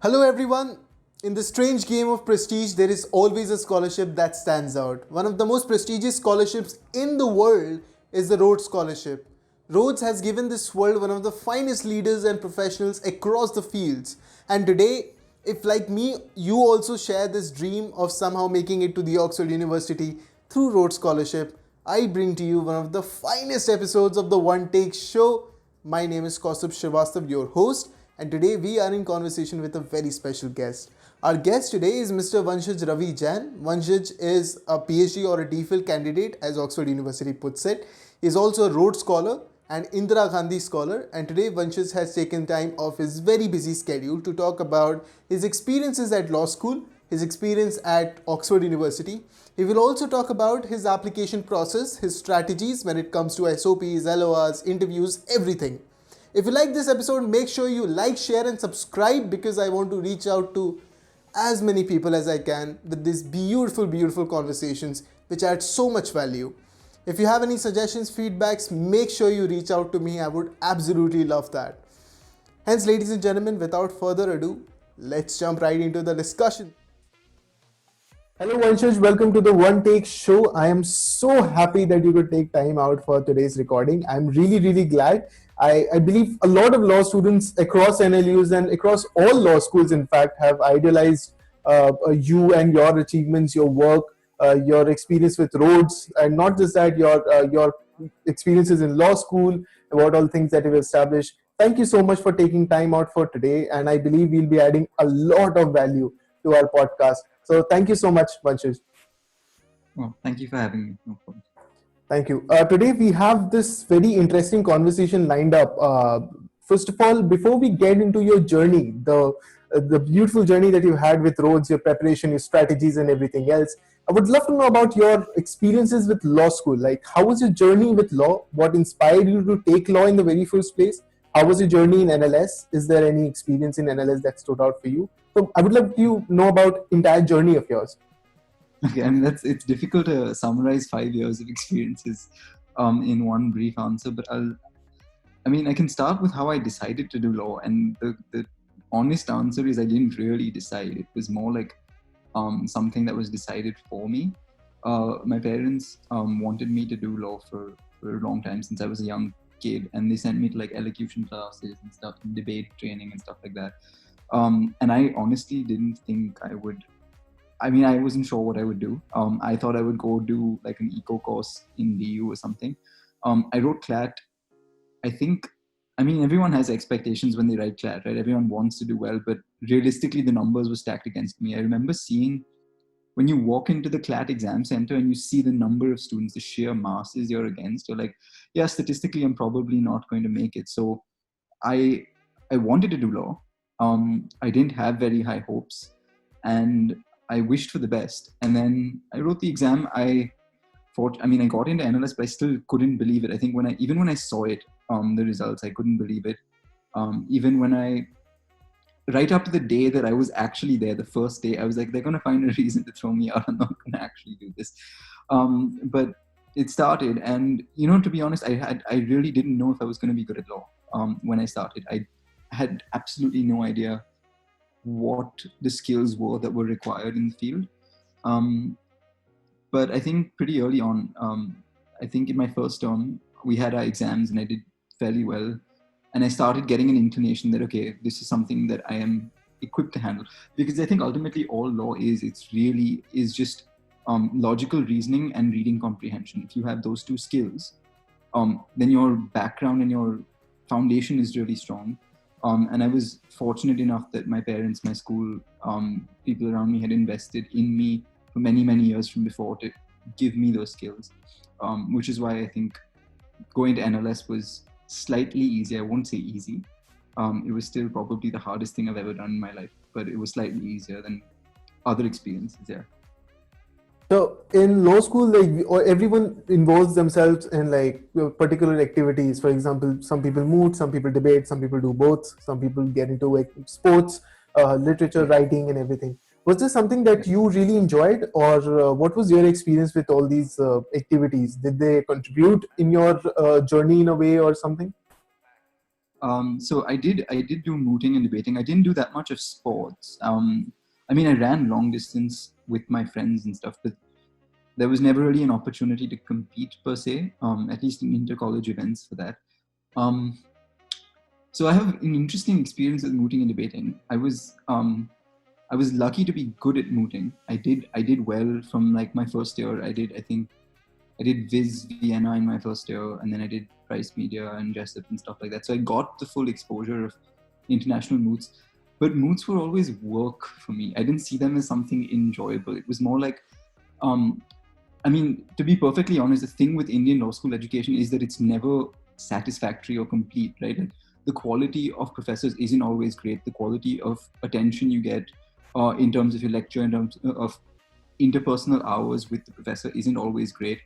Hello, everyone. In the strange game of prestige, there is always a scholarship that stands out. One of the most prestigious scholarships in the world is the Rhodes Scholarship. Rhodes has given this world one of the finest leaders and professionals across the fields. And today, if like me, you also share this dream of somehow making it to the Oxford University through Rhodes Scholarship, I bring to you one of the finest episodes of the One Take Show. My name is Kaustubh Srivastava, your host, and today we are in conversation with a very special guest. Our guest today is Mr. Vanshaj Ravi Jain. Vanshaj is a PhD or a DPhil candidate, as Oxford University puts it. He is also a Rhodes Scholar and Indira Gandhi Scholar, and today Vanshaj has taken time off his very busy schedule to talk about his experiences at law school, his experience at Oxford University. He will also talk about his application process, his strategies when it comes to SOPs, LORs, interviews, everything. If you like this episode, make sure you like, share, and subscribe because I want to reach out to as many people as I can with these beautiful, beautiful conversations which add so much value. If you have any suggestions, feedbacks, make sure you reach out to me. I would absolutely love that. Hence, ladies and gentlemen, without further ado, let's jump right into the discussion. Hello, Vanshaj. Welcome to the One Take Show. I am so happy that you could take time out for today's recording. I'm really, really glad. I believe a lot of law students across NLUs and across all law schools, in fact, have idealized you and your achievements, your work, your experience with Rhodes, and not just that, your experiences in law school, about all things that you've established. Thank you so much for taking time out for today, and I believe we'll be adding a lot of value to our podcast. So thank you so much, Vanshaj. Oh, thank you for having me. No problem. Thank you. Today we have this very interesting conversation lined up. First of all, before we get into your journey, the beautiful journey that you had with Rhodes, your preparation, your strategies, and everything else, I would love to know about your experiences with law school. Like, how was your journey with law? What inspired you to take law in the very first place? How was your journey in NLS? Is there any experience in NLS that stood out for you? So, I would love to know about entire journey of yours. Okay, I mean it's difficult to summarize 5 years of experiences in one brief answer, but I can start with how I decided to do law, and the honest answer is I didn't really decide. It was more like something that was decided for me. My parents wanted me to do law for a long time since I was a young kid, and they sent me to like elocution classes and stuff, and debate training and stuff like that. And I honestly didn't think I would. I wasn't sure what I would do. I thought I would go do like an eco course in DU or something. I wrote CLAT. Everyone has expectations when they write CLAT, right? Everyone wants to do well, but realistically, the numbers were stacked against me. I remember seeing when you walk into the CLAT exam center and you see the number of students, the sheer masses you're against, you're like, yeah, statistically, I'm probably not going to make it. So I wanted to do law. I didn't have very high hopes, and I wished for the best. And then I wrote the exam. I got into NLS, but I still couldn't believe it. I think even when I saw it, the results, I couldn't believe it. Even when right up to the day that I was actually there, the first day, I was like, they're going to find a reason to throw me out. I'm not going to actually do this. But it started, and to be honest, I really didn't know if I was going to be good at law when I started. I had absolutely no idea what the skills were that were required in the field. But I think pretty early on, I think in my first term, we had our exams and I did fairly well. And I started getting an inclination that, okay, this is something that I am equipped to handle. Because I think ultimately all law is just logical reasoning and reading comprehension. If you have those two skills, then your background and your foundation is really strong. And I was fortunate enough that my parents, my school, people around me had invested in me for many, many years from before to give me those skills, which is why I think going to NLS was slightly easy. I won't say easy. It was still probably the hardest thing I've ever done in my life, but it was slightly easier than other experiences, yeah. So in law school, everyone involves themselves in particular activities. For example, some people moot, some people debate, some people do both, some people get into sports, literature, writing, and everything. Was this something that you really enjoyed, or what was your experience with all these activities? Did they contribute in your journey in a way or something? So I did do mooting and debating. I didn't do that much of sports. I mean, I ran long distance with my friends and stuff, but there was never really an opportunity to compete per se, at least in inter-college events for that. So I have an interesting experience with mooting and debating. I was lucky to be good at mooting. I did well from like my first year. I did Viz Vienna in my first year, and then I did Price Media and Jessup and stuff like that. So I got the full exposure of international moots. But moots were always work for me. I didn't see them as something enjoyable. It was more like, I mean, to be perfectly honest, the thing with Indian law school education is that it's never satisfactory or complete, right? Like, the quality of professors isn't always great. The quality of attention you get in terms of your lecture, in terms of interpersonal hours with the professor isn't always great.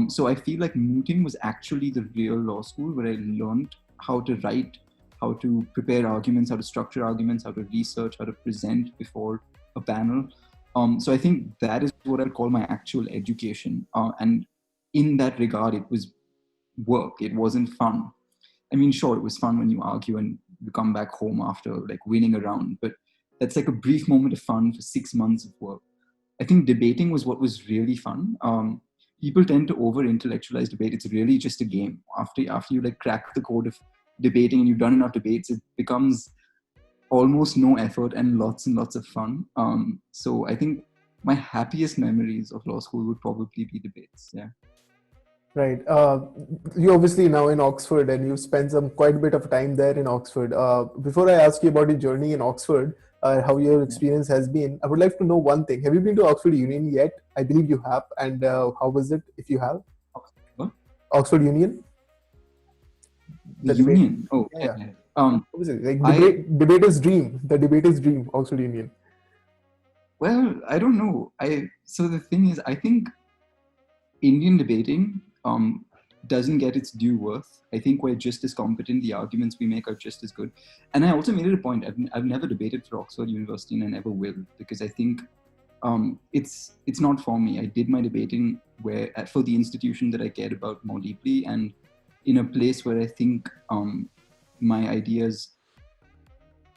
So I feel like mooting was actually the real law school where I learned how to write, how to prepare arguments, how to structure arguments, how to research, how to present before a panel. So I think that is what I'd call my actual education. And in that regard, it was work. It wasn't fun. I mean, sure, it was fun when you argue and you come back home after like winning a round, but that's like a brief moment of fun for 6 months of work. I think debating was what was really fun. People tend to over-intellectualize debate. It's really just a game. After you like crack the code of debating and you've done enough debates, it becomes almost no effort and lots of fun. So I think my happiest memories of law school would probably be debates. Yeah. Right. You obviously now in Oxford, and you spent quite a bit of time there in Oxford. Before I ask you about your journey in Oxford, how your experience has been, I would like to know one thing. Have you been to Oxford Union yet? I believe you have. And how was it, if you have? What? Oxford Union? The Union? Oh, yeah. What was it? Like debater's dream. The debater's dream, Oxford Union. Well, I don't know. So the thing is, I think Indian debating doesn't get its due worth. I think we're just as competent. The arguments we make are just as good. And I also made it a point. I've never debated for Oxford University, and I never will, because I think it's not for me. I did my debating for the institution that I cared about more deeply, and in a place where I think my ideas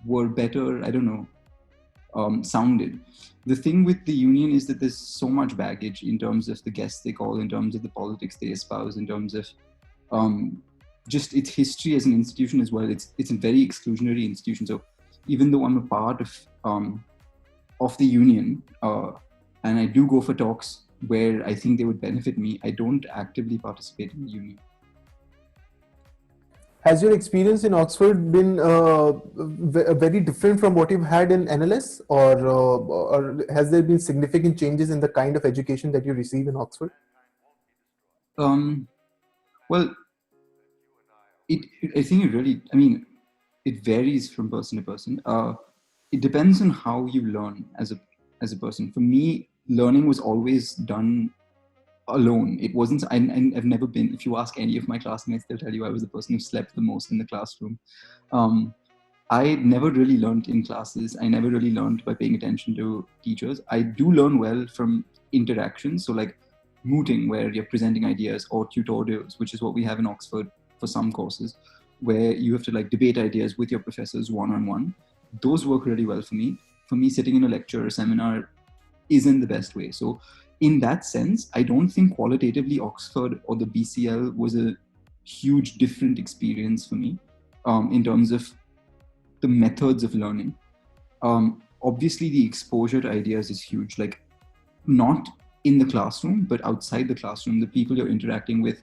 were better. I don't know. Sounded. The thing with the union is that there's so much baggage in terms of the guests they call, in terms of the politics they espouse, in terms of just its history as an institution as well. It's a very exclusionary institution. So even though I'm a part of the union, and I do go for talks where I think they would benefit me, I don't actively participate in the union. Has your experience in Oxford been very different from what you've had in NLS, or has there been significant changes in the kind of education that you receive in Oxford? Well, I think it varies from person to person. It depends on how you learn as a person. For me, learning was always done alone. It wasn't. I've never been. If you ask any of my classmates, they'll tell you I was the person who slept the most in the classroom. I never really learned in classes. I never really learned by paying attention to teachers. I do learn well from interactions. So like mooting, where you're presenting ideas, or tutorials, which is what we have in Oxford for some courses, where you have to like debate ideas with your professors one-on-one. Those work really well for me. For me, sitting in a lecture or seminar isn't the best way. So in that sense, I don't think qualitatively Oxford or the BCL was a huge different experience for me in terms of the methods of learning. Obviously, the exposure to ideas is huge, like not in the classroom, but outside the classroom. The people you're interacting with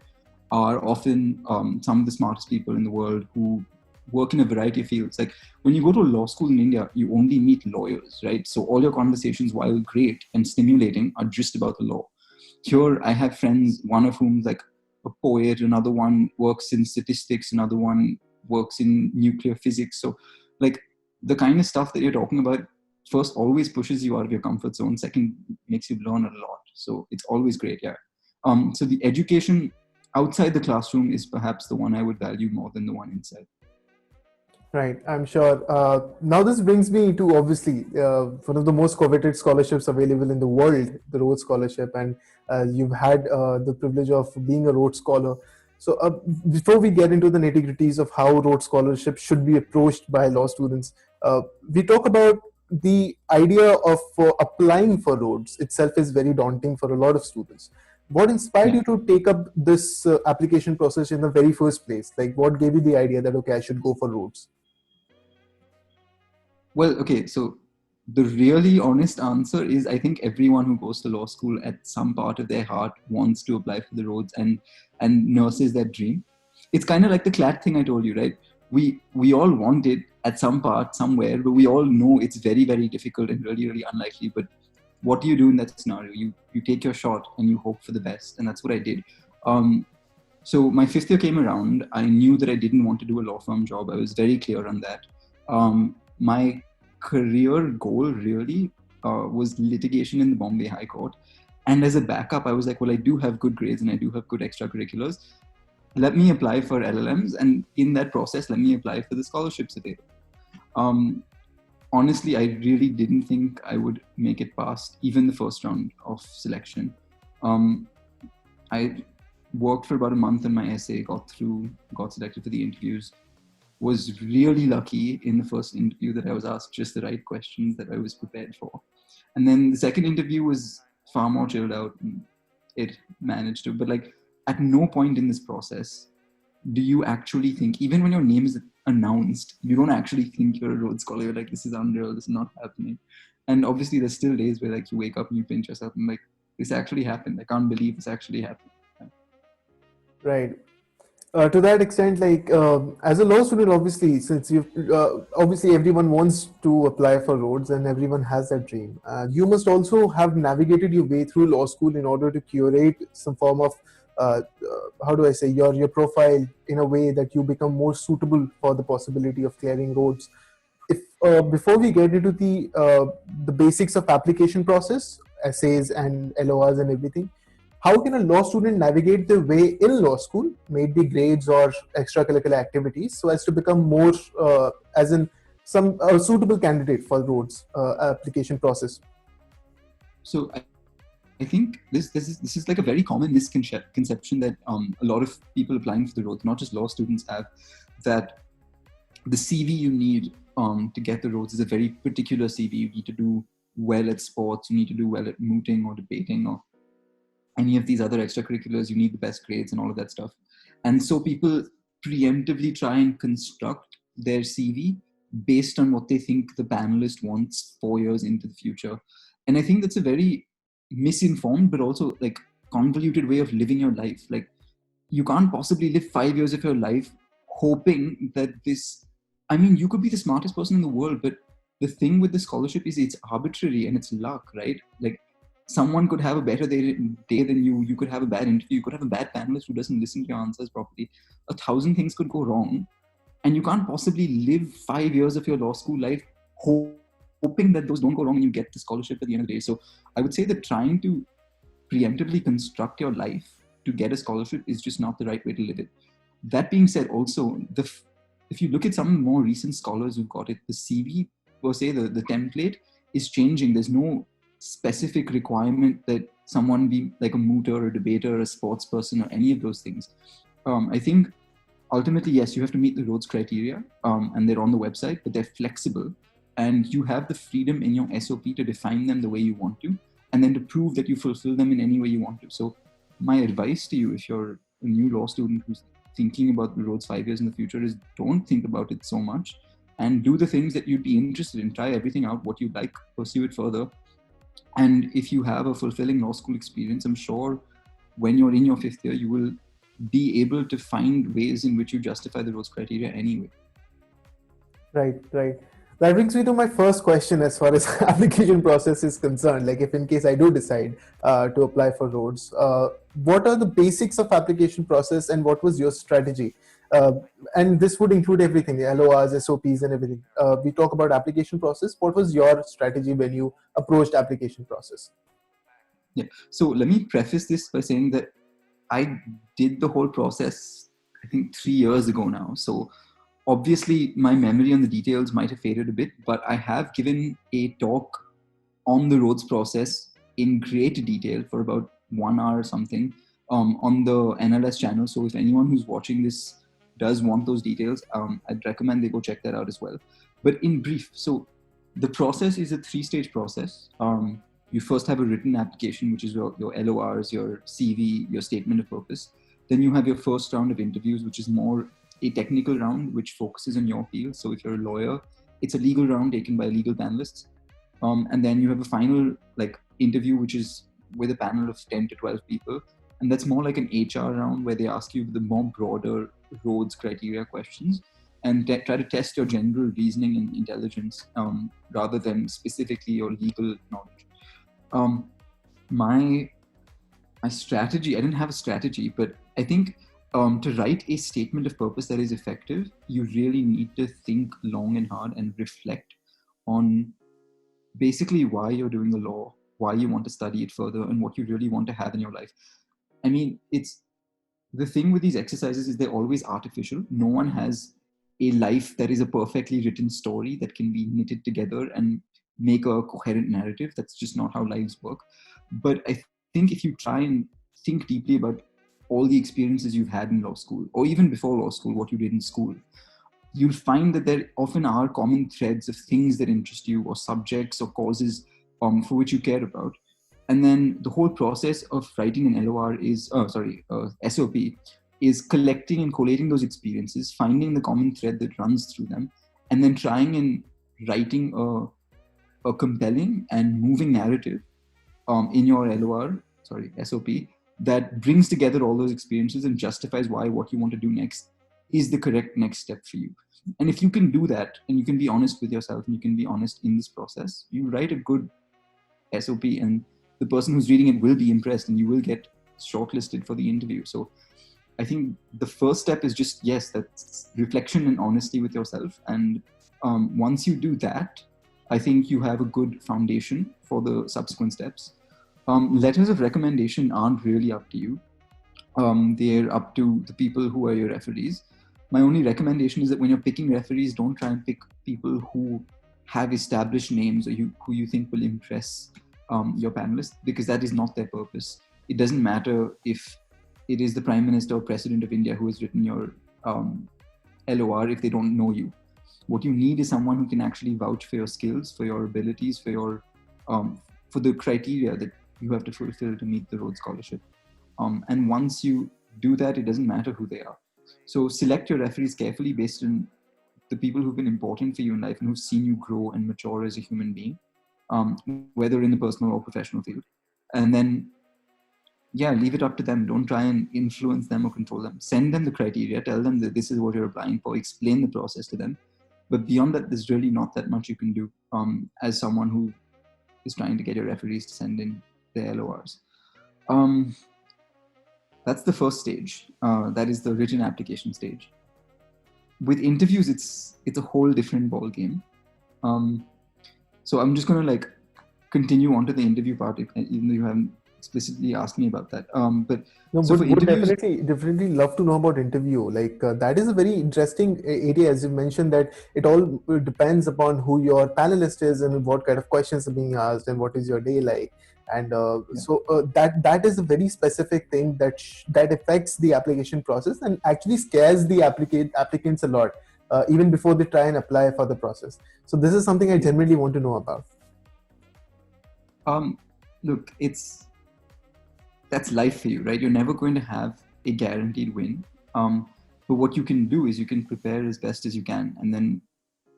are often some of the smartest people in the world who work in a variety of fields. Like when you go to law school in India, you only meet lawyers, right? So all your conversations, while great and stimulating, are just about the law. Here, I have friends, one of whom is like a poet, another one works in statistics, another one works in nuclear physics. So like the kind of stuff that you're talking about, first, always pushes you out of your comfort zone. Second, makes you learn a lot. So it's always great, yeah. So the education outside the classroom is perhaps the one I would value more than the one inside. Right, I'm sure. Now this brings me to obviously one of the most coveted scholarships available in the world, the Rhodes Scholarship, and you've had the privilege of being a Rhodes Scholar. So before we get into the nitty-gritties of how Rhodes Scholarship should be approached by law students, we talk about the idea of applying for Rhodes itself is very daunting for a lot of students. What inspired Yeah. you to take up this application process in the very first place? Like, what gave you the idea that, okay, I should go for Rhodes? Well, okay, so the really honest answer is I think everyone who goes to law school at some part of their heart wants to apply for the Rhodes and nurses that dream. It's kind of like the CLAT thing I told you, right? We all want it at some part, somewhere, but we all know it's very, very difficult and really, really unlikely. But what do you do in that scenario? You take your shot and you hope for the best, and that's what I did. So my fifth year came around. I knew that I didn't want to do a law firm job. I was very clear on that. My career goal really was litigation in the Bombay High Court. And as a backup, I was like, well, I do have good grades and I do have good extracurriculars. Let me apply for LLMs. And in that process, let me apply for the scholarships available. Honestly, I really didn't think I would make it past even the first round of selection. I worked for about a month on my essay, got selected for the interviews, was really lucky in the first interview that I was asked just the right questions that I was prepared for. And then the second interview was far more chilled out and it managed to, but like at no point in this process do you actually think, even when your name is announced, you don't actually think you're a Rhodes Scholar. You're like, this is unreal, this is not happening. And obviously there's still days where like you wake up and you pinch yourself and like, this actually happened. I can't believe this actually happened. Right. To that extent, like as a law student, obviously, since you obviously everyone wants to apply for Rhodes and everyone has that dream, you must also have navigated your way through law school in order to curate some form of how do I say your profile in a way that you become more suitable for the possibility of clearing Rhodes. If before we get into the basics of application process, essays and LORs and everything, how can a law student navigate their way in law school, maybe grades or extracurricular activities, so as to become more, as in some suitable candidate for Rhodes application process? So I think this is like a very common misconception that a lot of people applying for the Rhodes, not just law students, have, that the CV you need to get the Rhodes is a very particular CV. You need to do well at sports, you need to do well at mooting or debating or any of these other extracurriculars, you need the best grades and all of that stuff. And so people preemptively try and construct their CV based on what they think the panelist wants 4 years into the future. And I think that's a very misinformed but also like convoluted way of living your life. Like you can't possibly live 5 years of your life hoping that this, I mean, you could be the smartest person in the world, but the thing with the scholarship is it's arbitrary and it's luck, right? Like someone could have a better day than you could have a bad interview, you could have a bad panelist who doesn't listen to your answers properly. 1,000 things could go wrong, and you can't possibly live 5 years of your law school life hoping that those don't go wrong and you get the scholarship at the end of the day. So I would say that trying to preemptively construct your life to get a scholarship is just not the right way to live it. That being said, also, if you look at some more recent scholars who've got it, the CV, per se, the template is changing. There's no specific requirement that someone be like a mooter or a debater or a sports person or any of those things. I think ultimately, yes, you have to meet the Rhodes criteria and they're on the website, but they're flexible and you have the freedom in your SOP to define them the way you want to and then to prove that you fulfill them in any way you want to. So my advice to you, if you're a new law student who's thinking about the Rhodes 5 years in the future, is don't think about it so much and do the things that you'd be interested in. Try everything out, what you like, pursue it further. And if you have a fulfilling law school experience, I'm sure when you're in your 5th year, you will be able to find ways in which you justify the Rhodes criteria anyway. Right. That brings me to my first question as far as application process is concerned. Like if in case I do decide to apply for Rhodes, what are the basics of application process and what was your strategy? And this would include everything, the LORs, SOPs and everything. We talk about application process. What was your strategy when you approached application process? Yeah. So let me preface this by saying that I did the whole process, I think 3 years ago now. So obviously my memory on the details might have faded a bit, but I have given a talk on the Rhodes process in great detail for about 1 hour or something on the NLS channel. So if anyone who's watching this does want those details, I'd recommend they go check that out as well. But in brief, so the process is a 3-stage process. You first have a written application, which is your LORs, your CV, your statement of purpose. Then you have your first round of interviews, which is more a technical round, which focuses on your field. So if you're a lawyer, it's a legal round taken by legal panelists. And then you have a final interview, which is with a panel of 10 to 12 people. And that's more like an HR round where they ask you the more broader Rhodes criteria questions and try to test your general reasoning and intelligence rather than specifically your legal knowledge. My strategy, I didn't have a strategy, but I think to write a statement of purpose that is effective, you really need to think long and hard and reflect on basically why you're doing the law, why you want to study it further, and what you really want to have in your life. I mean, it's the thing with these exercises is they're always artificial. No one has a life that is a perfectly written story that can be knitted together and make a coherent narrative. That's just not how lives work. But I think if you try and think deeply about all the experiences you've had in law school, or even before law school, what you did in school, you'll find that there often are common threads of things that interest you, or subjects or causes for which you care about. And then the whole process of writing an LOR is, SOP, is collecting and collating those experiences, finding the common thread that runs through them, and then trying and writing a compelling and moving narrative in your SOP, that brings together all those experiences and justifies why what you want to do next is the correct next step for you. And if you can do that, and you can be honest with yourself, and you can be honest in this process, you write a good SOP, and the person who's reading it will be impressed, and you will get shortlisted for the interview. So I think the first step is just, that's reflection and honesty with yourself. And once you do that, I think you have a good foundation for the subsequent steps. Letters of recommendation aren't really up to you. They're up to the people who are your referees. My only recommendation is that when you're picking referees, don't try and pick people who have established names or who you think will impress your panelists, because that is not their purpose. It doesn't matter if it is the Prime Minister or President of India who has written your LOR if they don't know you. What you need is someone who can actually vouch for your skills, for your abilities, for the criteria that you have to fulfill to meet the Rhodes Scholarship. And once you do that, it doesn't matter who they are. So select your referees carefully based on the people who've been important for you in life and who've seen you grow and mature as a human being, whether in the personal or professional field. And then, leave it up to them. Don't try and influence them or control them. Send them the criteria, tell them that this is what you're applying for, explain the process to them. But beyond that, there's really not that much you can do as someone who is trying to get your referees to send in their LORs. That's the first stage. That is the written application stage. With interviews, it's a whole different ball game. So I'm just going to continue on to the interview part, even though you haven't explicitly asked me about that. But would definitely love to know about interview. That is a very interesting area, as you mentioned, that it all depends upon who your panelist is and what kind of questions are being asked and what is your day like. And so that is a very specific thing that affects the application process and actually scares the applicants a lot, even before they try and apply for the process. So this is something I genuinely want to know about. Look, that's life for you, right? You're never going to have a guaranteed win. But what you can do is you can prepare as best as you can and then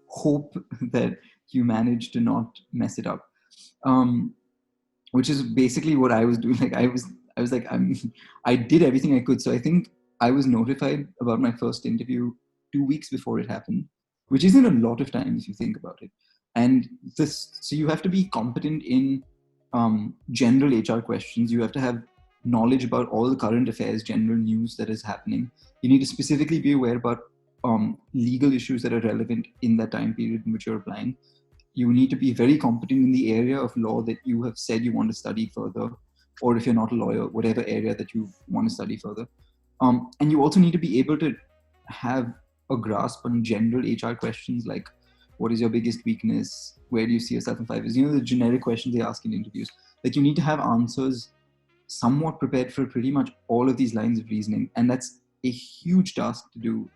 hope that you manage to not mess it up. Which is basically what I was doing. I did everything I could. So I think I was notified about my first interview 2 weeks before it happened, which isn't a lot of time if you think about it. And so you have to be competent in general HR questions. You have to have knowledge about all the current affairs, general news that is happening. You need to specifically be aware about legal issues that are relevant in that time period in which you're applying. You need to be very competent in the area of law that you have said you want to study further, or if you're not a lawyer, whatever area that you want to study further. And you also need to be able to have a grasp on general HR questions like, what is your biggest weakness? Where do you see yourself in 5 years? The generic questions they ask in interviews. You need to have answers somewhat prepared for pretty much all of these lines of reasoning. And that's a huge task to do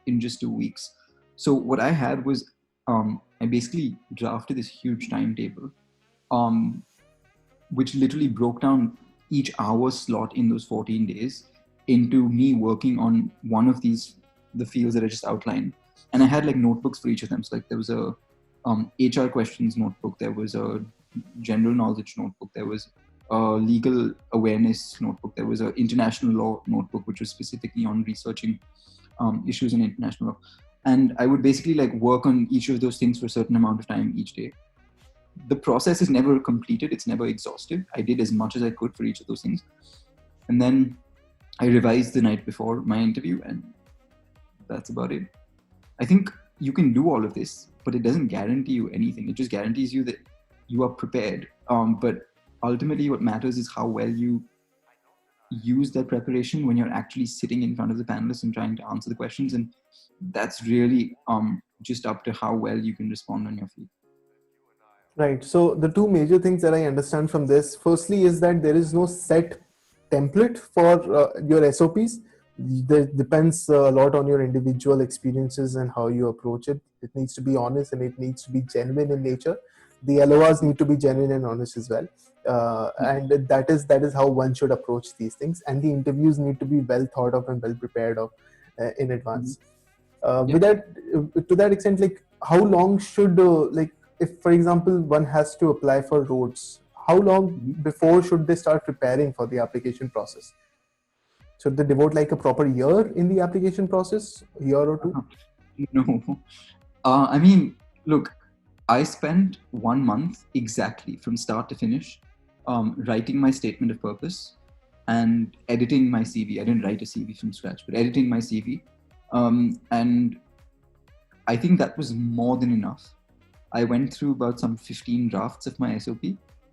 in just 2 weeks. So what I had was, I basically drafted this huge timetable, which literally broke down each hour slot in those 14 days into me working on one of the fields that I just outlined. And I had like notebooks for each of them. So like there was a HR questions notebook, there was a general knowledge notebook, there was a legal awareness notebook, there was an international law notebook, which was specifically on researching issues in international law. And I would basically like work on each of those things for a certain amount of time each day. The process is never completed, it's never exhaustive. I did as much as I could for each of those things. And then I revised the night before my interview, and that's about it. I think you can do all of this, but it doesn't guarantee you anything. It just guarantees you that you are prepared. But ultimately what matters is how well you use that preparation when you're actually sitting in front of the panelists and trying to answer the questions. And that's really just up to how well you can respond on your feet. Right. So the two major things that I understand from this, firstly, is that there is no set template for your SOPs. That depends a lot on your individual experiences and how you approach it. It needs to be honest and it needs to be genuine in nature. The LORs need to be genuine and honest as well. And that is how one should approach these things. And the interviews need to be well thought of and well prepared of in advance. With that, to that extent, like how long should if, for example, one has to apply for Rhodes, how long before should they start preparing for the application process? Should they devote like a proper year in the application process, a year or two? No. I mean, look, I spent 1 month exactly from start to finish writing my statement of purpose and editing my CV. I didn't write a CV from scratch, but editing my CV. And I think that was more than enough. I went through about some 15 drafts of my SOP,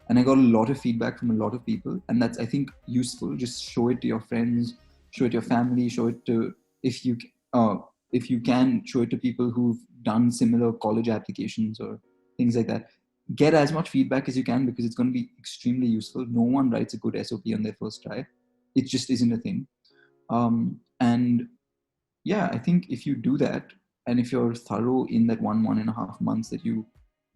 and I got a lot of feedback from a lot of people. And that's, I think, useful. Just show it to your friends, show it to your family, show it to, if you can, show it to people who've done similar college applications or things like that. Get as much feedback as you can, because it's going to be extremely useful. No one writes a good SOP on their first try. It just isn't a thing. And yeah, I think if you do that, and if you're thorough in that 1.5 months that you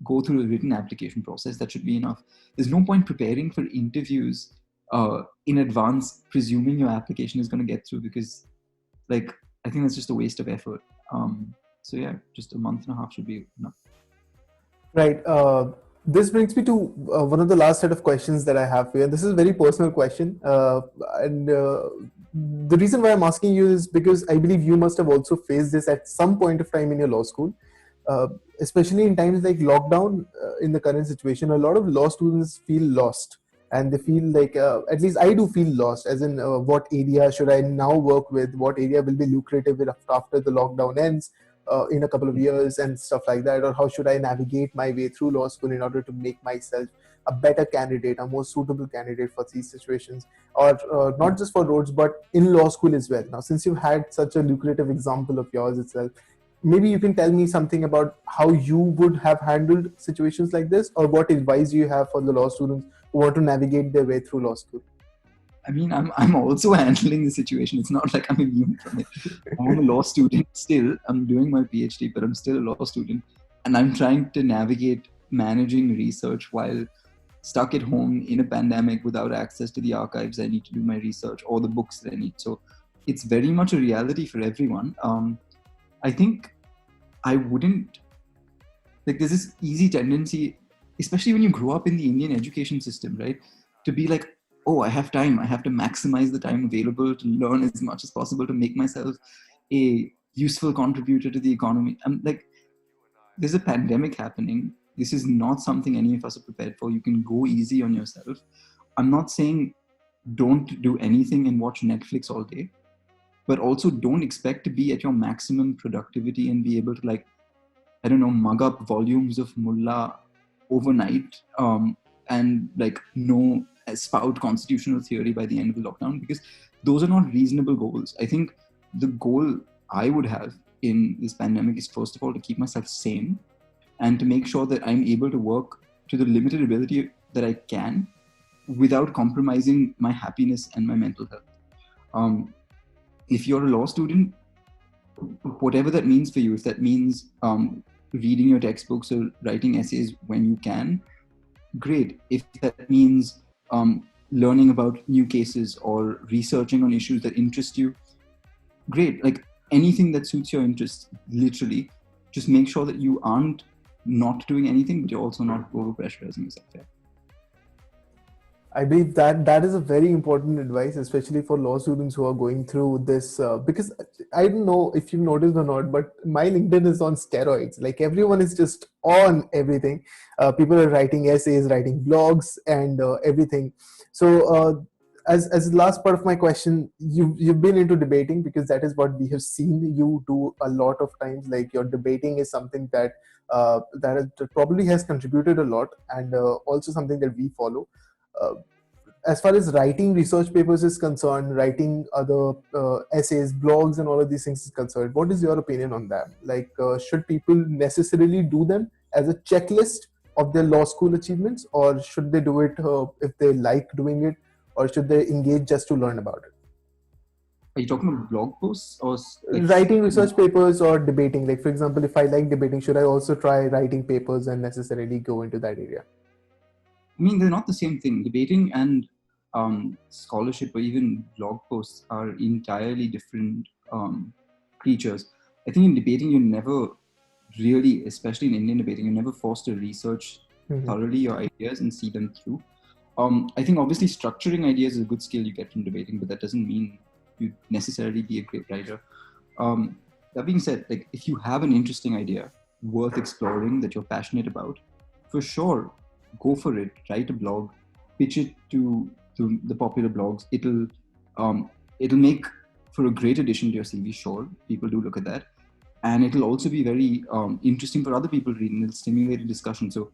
go through a written application process, that should be enough. There's no point preparing for interviews in advance, presuming your application is going to get through, because like, I think that's just a waste of effort. So yeah, just 1.5 months should be enough. Right. This brings me to one of the last set of questions that I have here. This is a very personal question. The reason why I'm asking you is because I believe you must have also faced this at some point of time in your law school. Especially in times like lockdown, in the current situation, a lot of law students feel lost. And they feel like, at least I do feel lost, as in what area should I now work with? What area will be lucrative after the lockdown ends? In a couple of years and stuff like that, or how should I navigate my way through law school in order to make myself a better candidate, a more suitable candidate for these situations, or not just for Rhodes, but in law school as well. Now, since you've had such a lucrative example of yours itself, maybe you can tell me something about how you would have handled situations like this, or what advice you have for the law students who want to navigate their way through law school. I mean, I'm also handling the situation. It's not like I'm immune from it. I'm a law student still. I'm doing my PhD, but I'm still a law student. And I'm trying to navigate managing research while stuck at home in a pandemic without access to the archives I need to do my research, or the books that I need. So it's very much a reality for everyone. I think I wouldn't, like, there's this easy tendency, especially when you grow up in the Indian education system, right? To be like, oh, I have time. I have to maximize the time available to learn as much as possible to make myself a useful contributor to the economy. I'm like, there's a pandemic happening. This is not something any of us are prepared for. You can go easy on yourself. I'm not saying don't do anything and watch Netflix all day, but also don't expect to be at your maximum productivity and be able to, like, I don't know, mug up volumes of Mullah overnight and like spout constitutional theory by the end of the lockdown, because those are not reasonable goals. I think the goal I would have in this pandemic is, first of all, to keep myself sane and to make sure that I'm able to work to the limited ability that I can, without compromising my happiness and my mental health. If you're a law student, whatever that means for you, if that means reading your textbooks or writing essays when you can, great. If that means learning about new cases or researching on issues that interest you, great. Like anything that suits your interest, literally, just make sure that you aren't not doing anything, but you're also not over pressurizing yourself. Yeah. I believe that is a very important advice, especially for law students who are going through this. Because I don't know if you've noticed or not, but my LinkedIn is on steroids. Like everyone is just on everything. People are writing essays, writing blogs, and everything. So, as the last part of my question, you've been into debating because that is what we have seen you do a lot of times. Like your debating is something that probably has contributed a lot, and also something that we follow. Uh, as far as writing research papers is concerned, writing other essays, blogs, and all of these things is concerned, what is your opinion on that? Like, should people necessarily do them as a checklist of their law school achievements, or should they do it if they like doing it, or should they engage just to learn about it? Are you talking about blog posts or like Writing research papers or debating? Like, for example, if I like debating, should I also try writing papers and necessarily go into that area? I mean, they're not the same thing. Debating and scholarship or even blog posts are entirely different creatures. I think in debating, you're never really, especially in Indian debating, you're never forced to research thoroughly your ideas and see them through. I think obviously structuring ideas is a good skill you get from debating, but that doesn't mean you necessarily be a great writer. That being said, like if you have an interesting idea worth exploring that you're passionate about, for sure, go for it. Write a blog, pitch it to the popular blogs. It'll make for a great addition to your CV. Sure, people do look at that, and it'll also be very interesting for other people reading. It'll stimulate a discussion. So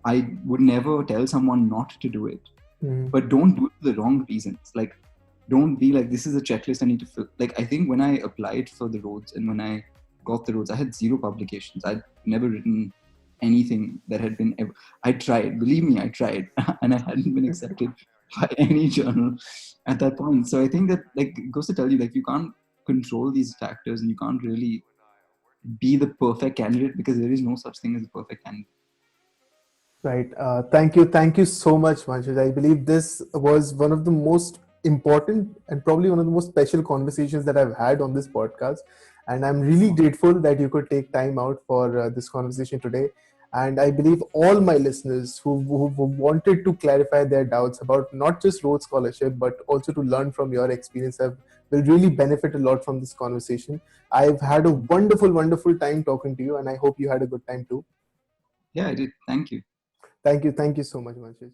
I would never tell someone not to do it, but don't do it for the wrong reasons. Like, don't be like, this is a checklist I need to fill. Like, I think when I applied for the Rhodes and when I got the Rhodes, I had 0 publications. I'd never written anything that had been ever. I tried, believe me, I tried, and I hadn't been accepted by any journal at that point. So I think that like it goes to tell you, like, you can't control these factors and you can't really be the perfect candidate because there is no such thing as a perfect candidate. Right. Thank you so much, Vanshaj. I believe this was one of the most important and probably one of the most special conversations that I've had on this podcast. And I'm really grateful that you could take time out for this conversation today. And I believe all my listeners who wanted to clarify their doubts about not just Rhodes Scholarship, but also to learn from your experience will really benefit a lot from this conversation. I've had a wonderful, wonderful time talking to you, and I hope you had a good time too. Yeah, I did. Thank you. Thank you so much, Vanshaj.